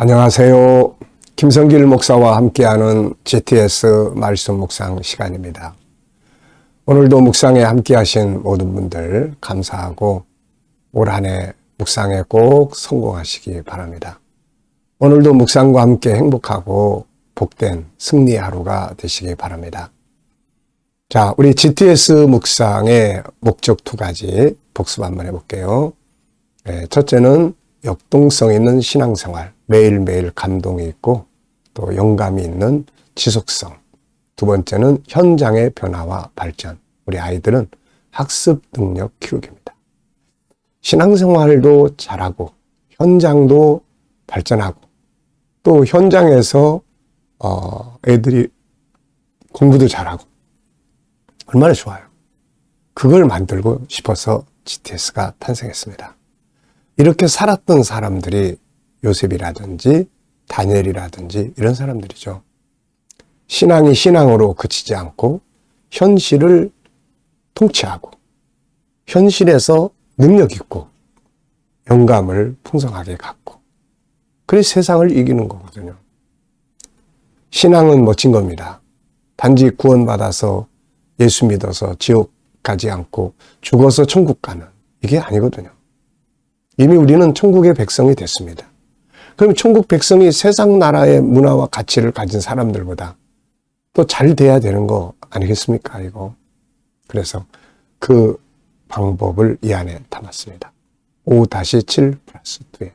안녕하세요. 김성길 목사와 함께하는 GTS 말씀 묵상 시간입니다. 오늘도 묵상에 함께하신 모든 분들 감사하고 올 한 해 묵상에 꼭 성공하시기 바랍니다. 오늘도 묵상과 함께 행복하고 복된 승리의 하루가 되시기 바랍니다. 자, 우리 GTS 묵상의 목적 두 가지 복습 한번 해볼게요. 첫째는 역동성 있는 신앙생활, 매일매일 감동이 있고 또 영감이 있는 지속성. 두 번째는 현장의 변화와 발전. 우리 아이들은 학습 능력 키우기입니다. 신앙생활도 잘하고 현장도 발전하고 또 현장에서 애들이 공부도 잘하고 얼마나 좋아요. 그걸 만들고 싶어서 GTS가 탄생했습니다. 이렇게 살았던 사람들이 요셉이라든지 다니엘이라든지 이런 사람들이죠. 신앙이 신앙으로 그치지 않고 현실을 통치하고 현실에서 능력 있고 영감을 풍성하게 갖고 그래서 세상을 이기는 거거든요. 신앙은 멋진 겁니다. 단지 구원받아서 예수 믿어서 지옥 가지 않고 죽어서 천국 가는 이게 아니거든요. 이미 우리는 천국의 백성이 됐습니다. 그럼 천국 백성이 세상 나라의 문화와 가치를 가진 사람들보다 또 잘 돼야 되는 거 아니겠습니까, 이거? 그래서 그 방법을 이 안에 담았습니다. 5-7+2에.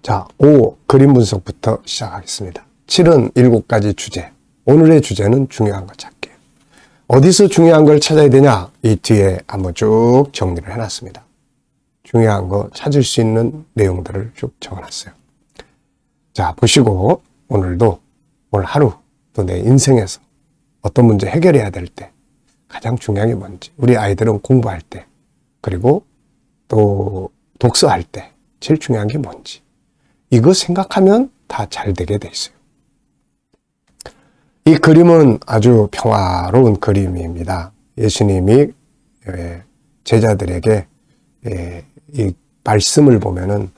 자, 5 그림 분석부터 시작하겠습니다. 7은 7가지 주제. 오늘의 주제는 중요한 거 찾기예요. 어디서 중요한 걸 찾아야 되냐? 이 뒤에 한번 쭉 정리를 해놨습니다. 중요한 거 찾을 수 있는 내용들을 쭉 적어놨어요. 자, 보시고 오늘도 오늘 하루 또 내 인생에서 어떤 문제 해결해야 될 때 가장 중요한 게 뭔지, 우리 아이들은 공부할 때 그리고 또 독서할 때 제일 중요한 게 뭔지 이거 생각하면 다 잘 되게 돼 있어요. 이 그림은 아주 평화로운 그림입니다. 예수님이 제자들에게 이 말씀을 보면은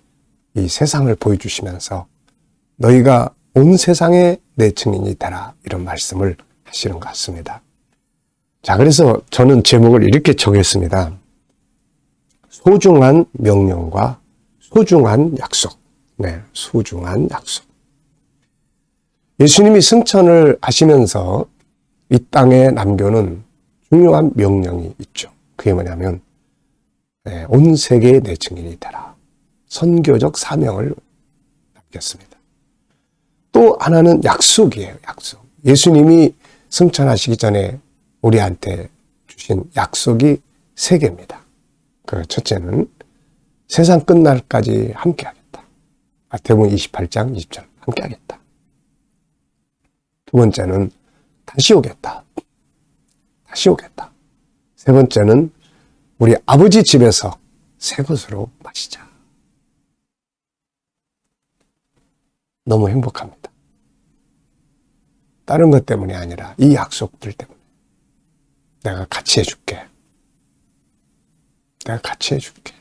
이 세상을 보여주시면서 너희가 온 세상에 내 증인이 되라 이런 말씀을 하시는 것 같습니다. 자, 그래서 저는 제목을 이렇게 정했습니다. 소중한 명령과 소중한 약속. 네, 소중한 약속. 예수님이 승천을 하시면서 이 땅에 남겨놓은 중요한 명령이 있죠. 그게 뭐냐면 온 세계에 내 증인이 되라. 선교적 사명을 남겼습니다. 또 하나는 약속이에요. 약속. 예수님이 승천하시기 전에 우리한테 주신 약속이 3개입니다. 그 첫째는 세상 끝날까지 함께하겠다. 마태복음 28장 20절 함께하겠다. 두 번째는 다시 오겠다. 다시 오겠다. 세 번째는 우리 아버지 집에서 새 것으로 마시자. 너무 행복합니다. 다른 것 때문이 아니라 이 약속들 때문에. 내가 같이 해줄게. 내가 같이 해줄게.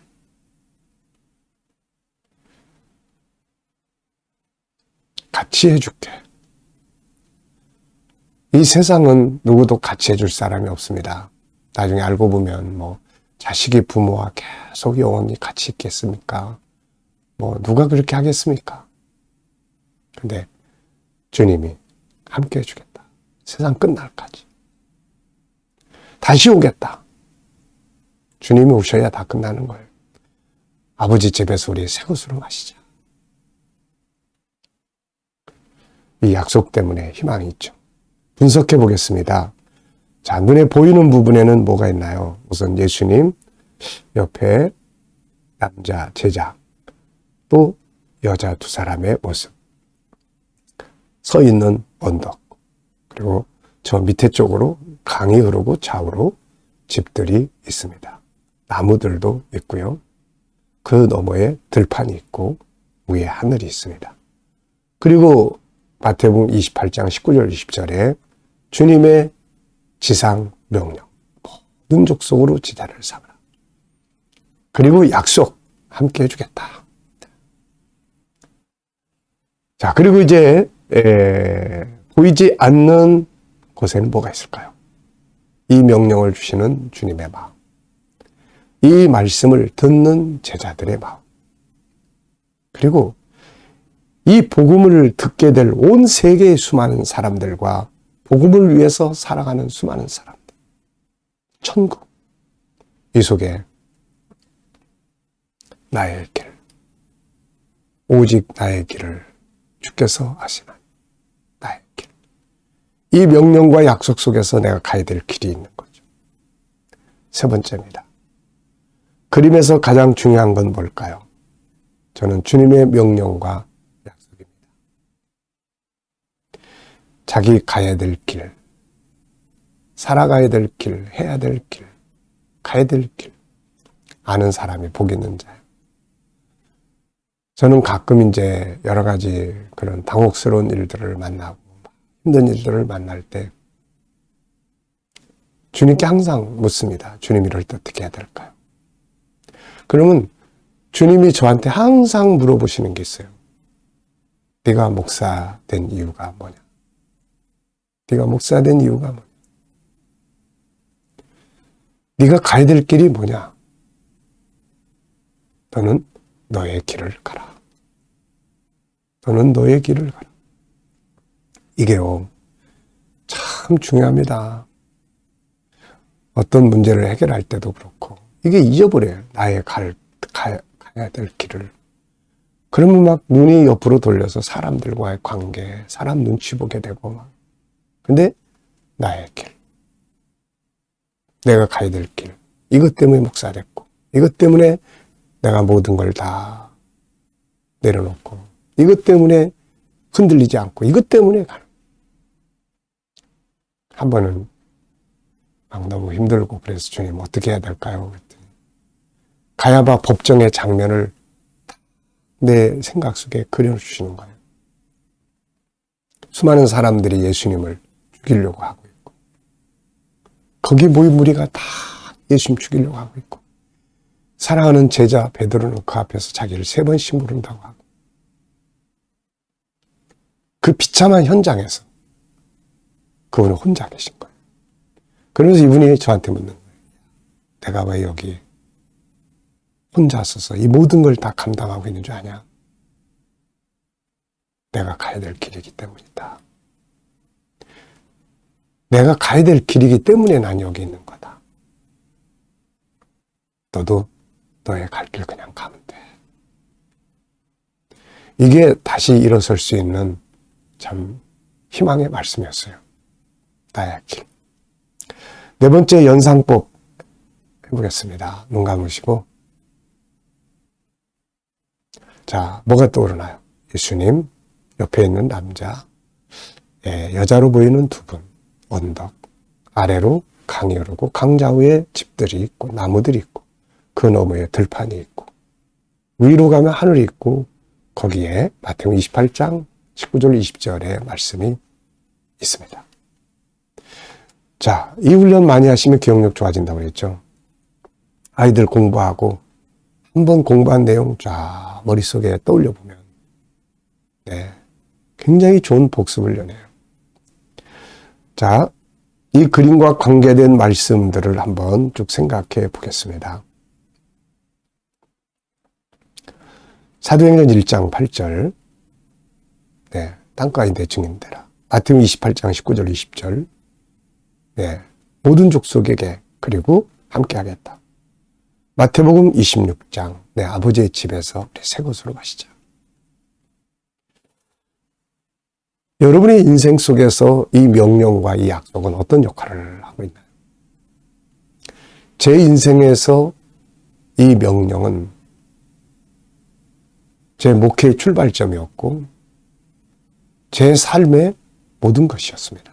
같이 해줄게. 이 세상은 누구도 같이 해줄 사람이 없습니다. 나중에 알고 보면 자식이 부모와 계속 영원히 같이 있겠습니까? 누가 그렇게 하겠습니까? 근데 주님이 함께 해주겠다. 세상 끝날까지. 다시 오겠다. 주님이 오셔야 다 끝나는 거예요. 아버지 집에서 우리 새 것으로 마시자. 이 약속 때문에 희망이 있죠. 분석해 보겠습니다. 자, 눈에 보이는 부분에는 뭐가 있나요? 우선 예수님, 옆에 남자, 제자, 또 여자 2사람의 모습. 서 있는 언덕. 그리고 저 밑에 쪽으로 강이 흐르고 좌우로 집들이 있습니다. 나무들도 있고요. 그 너머에 들판이 있고 위에 하늘이 있습니다. 그리고 마태복음 28장 19절 20절에 주님의 지상 명령, 모든 족속으로 지다를 삼으라. 그리고 약속, 함께 해주겠다. 자, 그리고 이제 보이지 않는 곳에는 뭐가 있을까요? 이 명령을 주시는 주님의 마음, 이 말씀을 듣는 제자들의 마음, 그리고 이 복음을 듣게 될 온 세계의 수많은 사람들과 복음을 위해서 살아가는 수많은 사람들, 천국, 이 속에 나의 길, 오직 나의 길을 주께서 아시나니, 나의 길. 이 명령과 약속 속에서 내가 가야 될 길이 있는 거죠. 세 번째입니다. 그림에서 가장 중요한 건 뭘까요? 저는 주님의 명령과 약속입니다. 자기 가야 될 길, 살아가야 될 길, 해야 될 길, 가야 될 길, 아는 사람이 복 있는 자예요. 저는 가끔 이제 여러 가지 그런 당혹스러운 일들을 만나고 힘든 일들을 만날 때 주님께 항상 묻습니다. 주님, 이럴 때 어떻게 해야 될까요? 그러면 주님이 저한테 항상 물어보시는 게 있어요. 네가 목사 된 이유가 뭐냐? 네가 목사 된 이유가 뭐냐? 네가 가야 될 길이 뭐냐? 너는 너의 길을 가라. 너는 너의 길을 가라. 이게요, 참 중요합니다. 어떤 문제를 해결할 때도 그렇고, 이게 잊어버려요. 나의 가야 될 길을. 그러면 막 눈이 옆으로 돌려서 사람들과의 관계, 사람 눈치 보게 되고 막. 근데 나의 길, 내가 가야 될 길, 이것 때문에 목사 됐고, 이것 때문에 내가 모든 걸 다 내려놓고, 이것 때문에 흔들리지 않고, 이것 때문에 가는. 한 번은 막 너무 힘들고 그래서 주님 어떻게 해야 될까요? 그랬더니 가야바 법정의 장면을 내 생각 속에 그려주시는 거예요. 수많은 사람들이 예수님을 죽이려고 하고 있고, 거기 모인 무리가 다 예수님 죽이려고 하고 있고, 사랑하는 제자 베드로는 그 앞에서 자기를 3번씩 부른다고 하고, 그 비참한 현장에서 그분은 혼자 계신 거예요. 그러면서 이분이 저한테 묻는 거예요. 내가 왜 여기 혼자 서서 이 모든 걸 다 감당하고 있는 줄 아냐? 내가 가야 될 길이기 때문이다. 내가 가야 될 길이기 때문에 난 여기 있는 거다. 너도 너의 갈 길 그냥 가면 돼. 이게 다시 일어설 수 있는 참 희망의 말씀이었어요. 나의 길. 네 번째 연상법 해보겠습니다. 눈 감으시고. 자, 뭐가 떠오르나요? 예수님, 옆에 있는 남자, 여자로 보이는 2분, 언덕, 아래로 강이 흐르고 강 좌우에 집들이 있고 나무들이 있고 그 너머에 들판이 있고 위로 가면 하늘이 있고 거기에 마태복음 28장 19절 20절의 말씀이 있습니다. 자, 이 훈련 많이 하시면 기억력 좋아진다고 그랬죠. 아이들 공부하고 한번 공부한 내용 쫙 머릿속에 떠올려 보면 굉장히 좋은 복습을 연해요. 자, 이 그림과 관계된 말씀들을 한번 쭉 생각해 보겠습니다. 사도행전 1장 8절 땅가에 대증인 되라. 마태복음 28장 19절 20절 모든 족속에게 그리고 함께 하겠다. 마태복음 26장 내 아버지의 집에서 우리 새 곳으로 가시자. 여러분의 인생 속에서 이 명령과 이 약속은 어떤 역할을 하고 있나요? 제 인생에서 이 명령은 제 목회의 출발점이었고 제 삶의 모든 것이었습니다.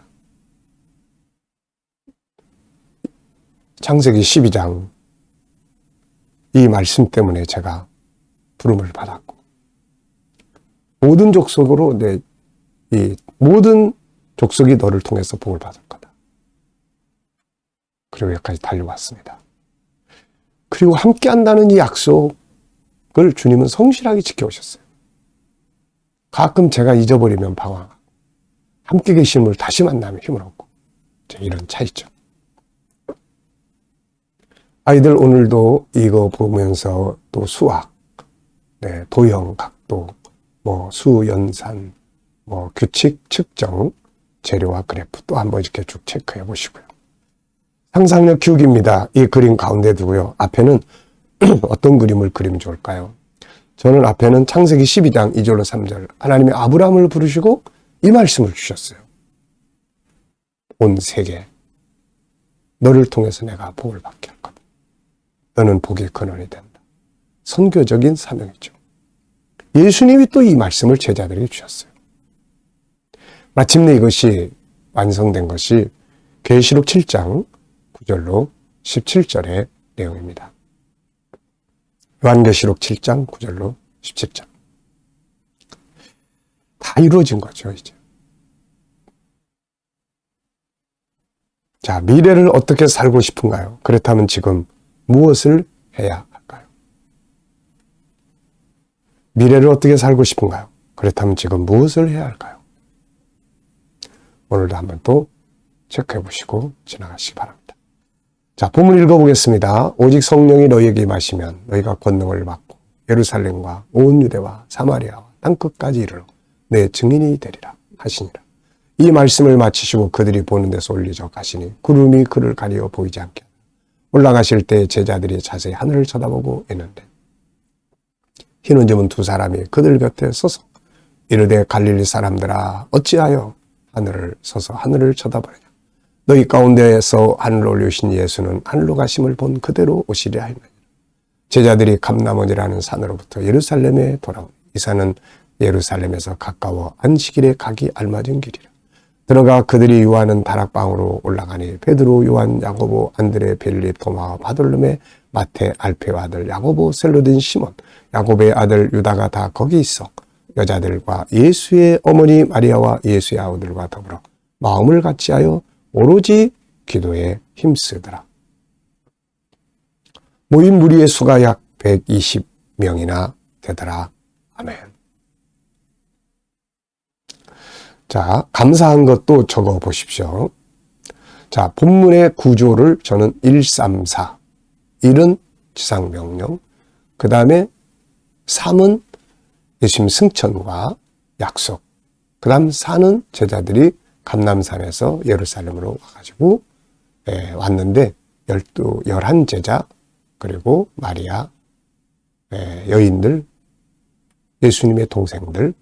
창세기 12장 이 말씀 때문에 제가 부름을 받았고 모든 족속으로 이 모든 족속이 너를 통해서 복을 받을 거다. 그리고 여기까지 달려왔습니다. 그리고 함께 한다는 이 약속을 주님은 성실하게 지켜오셨어요. 가끔 제가 잊어버리면 방황하고 함께 계신 분을 다시 만나면 힘을 얻고 이런 차이죠. 아이들 오늘도 이거 보면서 또 수학, 도형, 각도, 수, 연산, 규칙, 측정, 재료와 그래프 또 한번 이렇게 쭉 체크해 보시고요. 상상력 키우기입니다. 이 그림 가운데 두고요. 앞에는 어떤 그림을 그리면 좋을까요? 저는 앞에는 창세기 12장 2절로 3절 하나님이 아브라함을 부르시고 이 말씀을 주셨어요. 온 세계 너를 통해서 내가 복을 받게 할 거다. 너는 복의 근원이 된다. 선교적인 사명이죠. 예수님이 또 이 말씀을 제자들에게 주셨어요. 마침내 이것이 완성된 것이 계시록 7장 9절로 17절의 내용입니다. 요한계시록 7장 9절로 17절. 다 이루어진 거죠, 이제. 자, 미래를 어떻게 살고 싶은가요? 그렇다면 지금 무엇을 해야 할까요? 미래를 어떻게 살고 싶은가요? 그렇다면 지금 무엇을 해야 할까요? 오늘도 한번 또 체크해 보시고 지나가시기 바랍니다. 자, 본문 읽어보겠습니다. 오직 성령이 너희에게 임하시면 너희가 권능을 받고 예루살렘과 온 유대와 사마리아와 땅끝까지 이르러 내 증인이 되리라 하시니라. 이 말씀을 마치시고 그들이 보는 데서 올리져 가시니 구름이 그를 가리어 보이지 않게 올라가실 때 제자들이 자세히 하늘을 쳐다보고 있는데 흰 옷 입은 두 사람이 그들 곁에 서서 이르되 갈릴리 사람들아 어찌하여 하늘을 서서 하늘을 쳐다보느냐. 너희 가운데에서 하늘로 올리신 예수는 하늘로 가심을 본 그대로 오시리라 하니라. 제자들이 감나원이라는 산으로부터 예루살렘에 돌아오니 이 산은 예루살렘에서 가까워 안식일에 가기 알맞은 길이라. 들어가 그들이 유하는 다락방으로 올라가니 베드로, 요한, 야고보, 안드레, 빌립, 도마, 바돌로메, 마테, 알페의 아들 야고보, 셀로딘 시몬, 야고보의 아들 유다가 다 거기 있어 여자들과 예수의 어머니 마리아와 예수의 아우들과 더불어 마음을 같이하여 오로지 기도에 힘쓰더라. 모인 무리의 수가 약 120명이나 되더라. 아멘. 자, 감사한 것도 적어 보십시오. 자, 본문의 구조를 저는 134. 1은 지상명령, 그 다음에 3은 예수님 승천과 약속, 그 다음 4는 제자들이 감람산에서 예루살렘으로 와가지고 왔는데 11제자, 그리고 마리아, 여인들, 예수님의 동생들,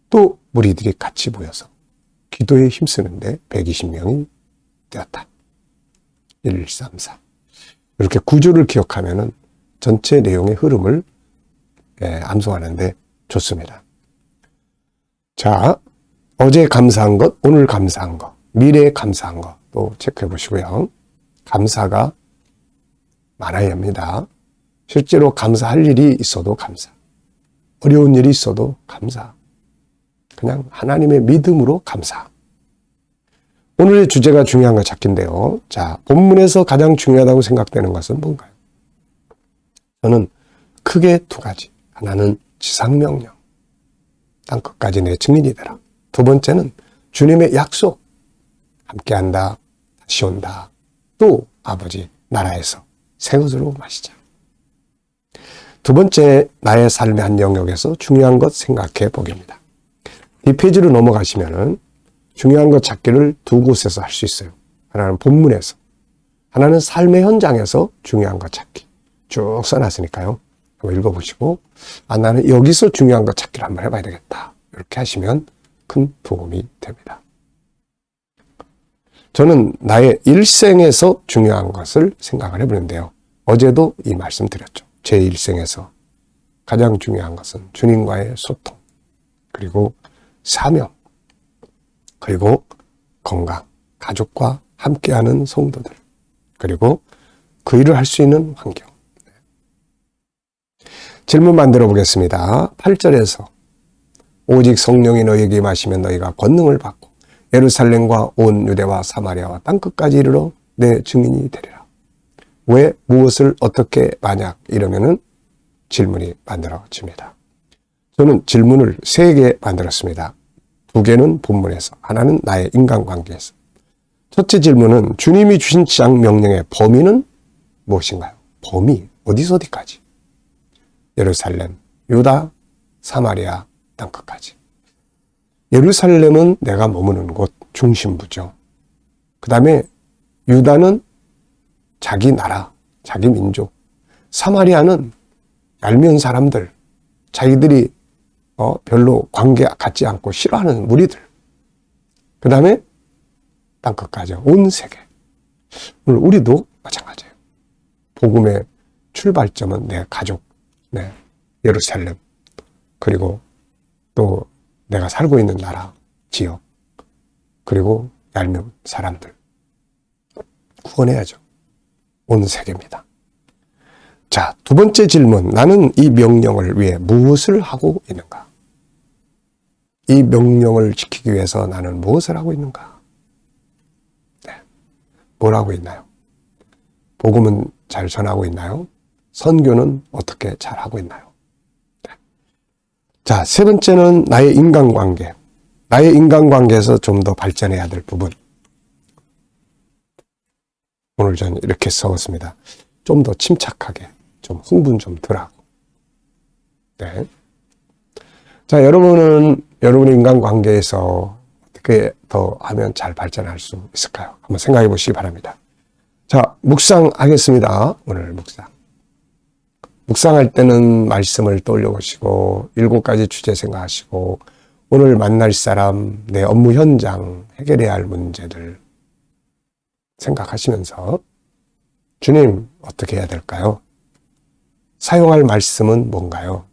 또 무리들이 같이 모여서 기도에 힘쓰는데 120명이 되었다. 1, 3, 4. 이렇게 구조를 기억하면은 전체 내용의 흐름을 암송하는데 좋습니다. 자, 어제 감사한 것, 오늘 감사한 것, 미래에 감사한 것 또 체크해 보시고요. 감사가 많아야 합니다. 실제로 감사할 일이 있어도 감사, 어려운 일이 있어도 감사, 그냥 하나님의 믿음으로 감사. 오늘의 주제가 중요한 거 찾기인데요. 자, 본문에서 가장 중요하다고 생각되는 것은 뭔가요? 저는 크게 두 가지. 하나는 지상명령, 땅끝까지 내 증인이 되라. 두 번째는 주님의 약속, 함께한다, 다시 온다, 또 아버지 나라에서 새 것으로 마시자. 두 번째, 나의 삶의 한 영역에서 중요한 것 생각해 보기입니다. 이 페이지로 넘어가시면은 중요한 것 찾기를 두 곳에서 할 수 있어요. 하나는 본문에서, 하나는 삶의 현장에서 중요한 것 찾기. 쭉 써놨으니까요. 한번 읽어보시고, 나는 여기서 중요한 것 찾기를 한번 해봐야 되겠다. 이렇게 하시면 큰 도움이 됩니다. 저는 나의 일생에서 중요한 것을 생각을 해보는데요. 어제도 이 말씀 드렸죠. 제 일생에서 가장 중요한 것은 주님과의 소통, 그리고 사명, 그리고 건강, 가족과 함께하는 성도들, 그리고 그 일을 할 수 있는 환경. 질문 만들어 보겠습니다. 8절에서 오직 성령이 너희에게 임하시면 너희가 권능을 받고 예루살렘과 온 유대와 사마리아와 땅끝까지 이르러 내 증인이 되리라. 왜, 무엇을, 어떻게, 만약 이러면은 질문이 만들어집니다. 저는 질문을 3개 만들었습니다. 2개는 본문에서, 하나는 나의 인간관계에서. 첫째 질문은 주님이 주신 지상 명령의 범위는 무엇인가요? 범위, 어디서 어디까지? 예루살렘, 유다, 사마리아 땅끝까지. 예루살렘은 내가 머무는 곳, 중심부죠. 그 다음에 유다는 자기 나라, 자기 민족. 사마리아는 얄미운 사람들, 자기들이 별로 관계 갖지 않고 싫어하는 무리들. 그 다음에 땅끝까지, 온 세계. 오늘 우리도 마찬가지예요. 복음의 출발점은 내 가족, 내 예루살렘, 그리고 또 내가 살고 있는 나라, 지역, 그리고 얄미운 사람들. 구원해야죠. 온 세계입니다. 자, 2번째 질문. 나는 이 명령을 위해 무엇을 하고 있는가? 이 명령을 지키기 위해서 나는 무엇을 하고 있는가? 네. 뭘 하고 있나요? 복음은 잘 전하고 있나요? 선교는 어떻게 잘 하고 있나요? 네. 자, 3번째는 나의 인간관계. 나의 인간관계에서 좀 더 발전해야 될 부분. 오늘 저는 이렇게 써왔습니다. 좀 더 침착하게, 좀 흥분 좀 덜하고. 네. 자, 여러분은 여러분의 인간관계에서 어떻게 더 하면 잘 발전할 수 있을까요? 한번 생각해 보시기 바랍니다. 자, 묵상하겠습니다. 오늘 묵상. 묵상할 때는 말씀을 떠올려 보시고 7가지 주제 생각하시고 오늘 만날 사람, 내 업무 현장, 해결해야 할 문제들 생각하시면서 주님, 어떻게 해야 될까요? 사용할 말씀은 뭔가요?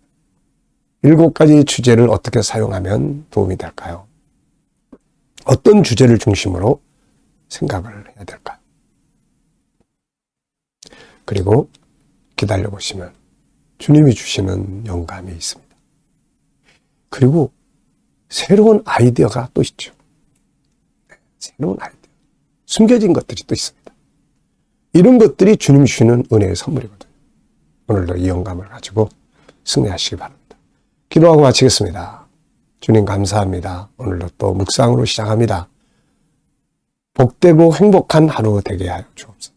7가지 주제를 어떻게 사용하면 도움이 될까요? 어떤 주제를 중심으로 생각을 해야 될까요? 그리고 기다려 보시면 주님이 주시는 영감이 있습니다. 그리고 새로운 아이디어가 또 있죠. 새로운 아이디어. 숨겨진 것들이 또 있습니다. 이런 것들이 주님이 주시는 은혜의 선물이거든요. 오늘도 이 영감을 가지고 승리하시기 바랍니다. 기도하고 마치겠습니다. 주님 감사합니다. 오늘도 또 묵상으로 시작합니다. 복되고 행복한 하루 되게 하여 주옵소서.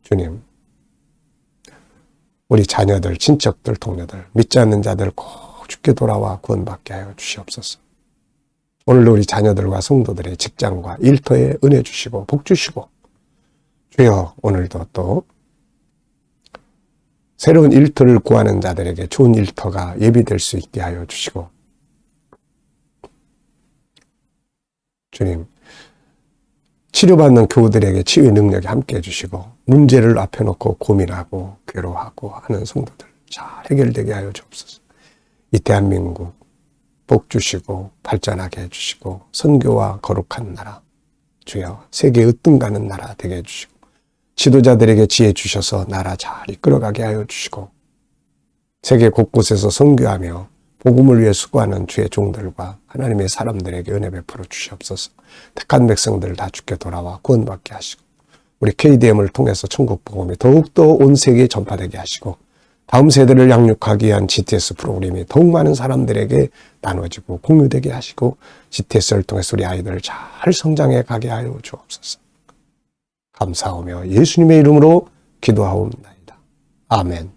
주님, 우리 자녀들, 친척들, 동료들, 믿지 않는 자들 꼭 주께 돌아와 구원받게 하여 주시옵소서. 오늘도 우리 자녀들과 성도들의 직장과 일터에 은혜 주시고 복 주시고 주여 오늘도 또 새로운 일터를 구하는 자들에게 좋은 일터가 예비될 수 있게 하여 주시고 주님 치료받는 교우들에게 치유의 능력이 함께 해주시고 문제를 앞에 놓고 고민하고 괴로워하고 하는 성도들 잘 해결되게 하여 주옵소서. 이 대한민국 복 주시고 발전하게 해주시고 선교와 거룩한 나라 주여 세계에 으뜸가는 나라 되게 해주시고 지도자들에게 지혜 주셔서 나라 잘 이끌어가게 하여 주시고 세계 곳곳에서 선교하며 복음을 위해 수고하는 주의 종들과 하나님의 사람들에게 은혜 베풀어 주시옵소서. 택한 백성들 다 주께 돌아와 구원받게 하시고 우리 KDM을 통해서 천국 복음이 더욱더 온 세계에 전파되게 하시고 다음 세대를 양육하기 위한 GTS 프로그램이 더욱 많은 사람들에게 나눠지고 공유되게 하시고 GTS를 통해서 우리 아이들을 잘 성장해 가게 하여 주옵소서. 감사하며 예수님의 이름으로 기도하옵나이다. 아멘.